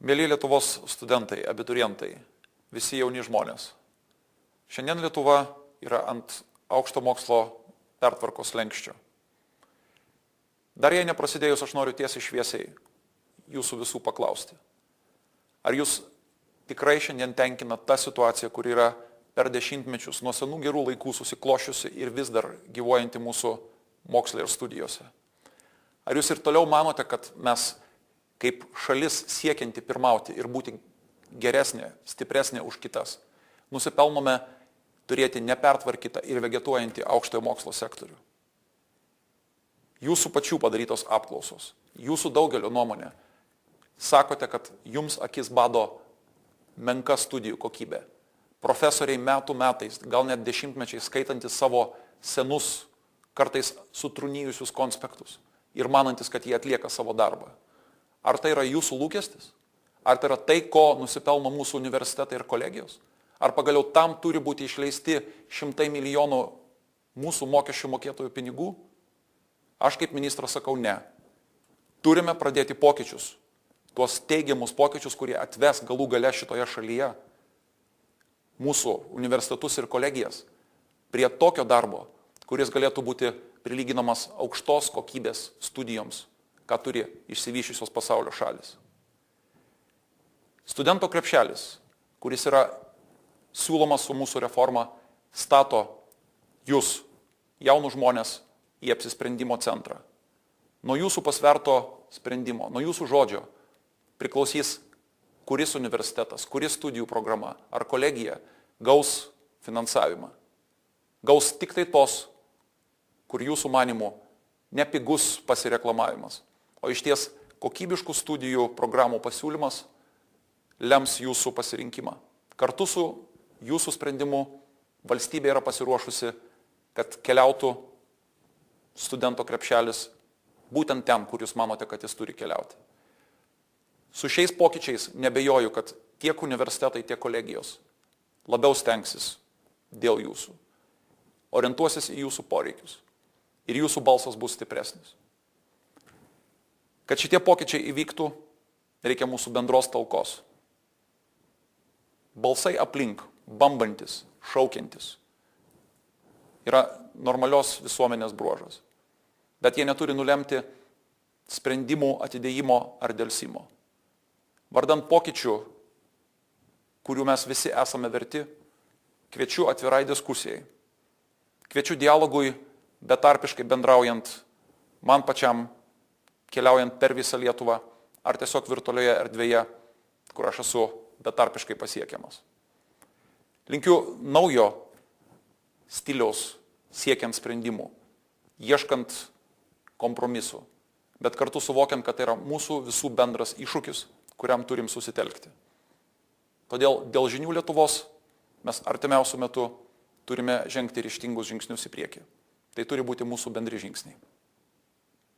Mėly Lietuvos studentai, abiturientai, visi jauni žmonės. Šiandien Lietuva yra ant aukšto mokslo pertvarkos lenkščio. Dar jei neprasidėjus, aš noriu tiesiai šviesiai jūsų visų paklausti. Ar jūs tikrai šiandien tenkina ta situacija, kur yra per dešimtmečius nuo senų gerų laikų susiklošiusi ir vis dar gyvuojanti mūsų moksle ir studijose? Ar jūs ir toliau manote, kad mes kaip šalis siekianti pirmauti ir būti geresnė, stipresnė už kitas, nusipelnome turėti nepertvarkytą ir vegetuojantį aukštojo mokslo sektorių? Jūsų pačių padarytos apklausos, jūsų daugelio nuomonė, sakote, kad jums akis bado menka studijų kokybė. Profesoriai metų metais, gal net dešimtmečiais skaitantis savo senus, kartais sutrūnijusius konspektus ir manantis, kad jie atlieka savo darbą. Ar tai yra jūsų lūkestis? Ar tai yra tai, ko nusipelno mūsų universitetai ir kolegijos? Ar pagaliau tam turi būti išleisti šimtai milijonų mūsų mokesčių mokėtojų pinigų? Aš kaip ministras sakau ne. Turime pradėti pokyčius, tuos teigiamus pokyčius, kurie atves galų gale šitoje šalyje mūsų universitetus ir kolegijas prie tokio darbo, kuris galėtų būti prilyginamas aukštos kokybės studijoms, ką turi išsivyščiusios pasaulio šalis. Studento krepšelis, kuris yra siūlomas su mūsų reforma, stato jūs, jaunus žmonės, į apsisprendimo centrą. Nuo jūsų pasverto sprendimo, nuo jūsų žodžio priklausys, kuris universitetas, kuris studijų programa ar kolegija gaus finansavimą. Gaus tik tai tos, kur jūsų manimų nepigus pasireklamavimas, o iš ties kokybiškų studijų programų pasiūlymas lems jūsų pasirinkimą. Kartu su jūsų sprendimu valstybė yra pasiruošusi, kad keliautų studento krepšelis būtent ten, kur jūs manote, kad jis turi keliauti. Su šiais pokyčiais nebejoju, kad tiek universitetai, tiek kolegijos labiau stengsis dėl jūsų, orientuosis į jūsų poreikius ir jūsų balsas bus stipresnis. Kad šitie pokyčiai įvyktų, reikia mūsų bendros talkos. Balsai aplink, bambantis, šaukiantis, yra normalios visuomenės bruožas, bet jie neturi nulemti sprendimų atidėjimo ar delsimo. Vardant pokyčių, kurių mes visi esame verti, kviečiu atvirai diskusijai, kviečiu dialogui betarpiškai bendraujant man pačiam, keliaujant per visą Lietuvą ar tiesiog virtualioje erdvėje, kur aš esu betarpiškai pasiekiamas. Linkiu naujo stiliaus siekiant sprendimų, ieškant kompromisų, bet kartu suvokiant, kad tai yra mūsų visų bendras iššūkis, kuriam turim susitelkti. Todėl dėl žinių Lietuvos mes artimiausiu metu turime žengti ryžtingus žingsnius į priekį. Tai turi būti mūsų bendri žingsniai.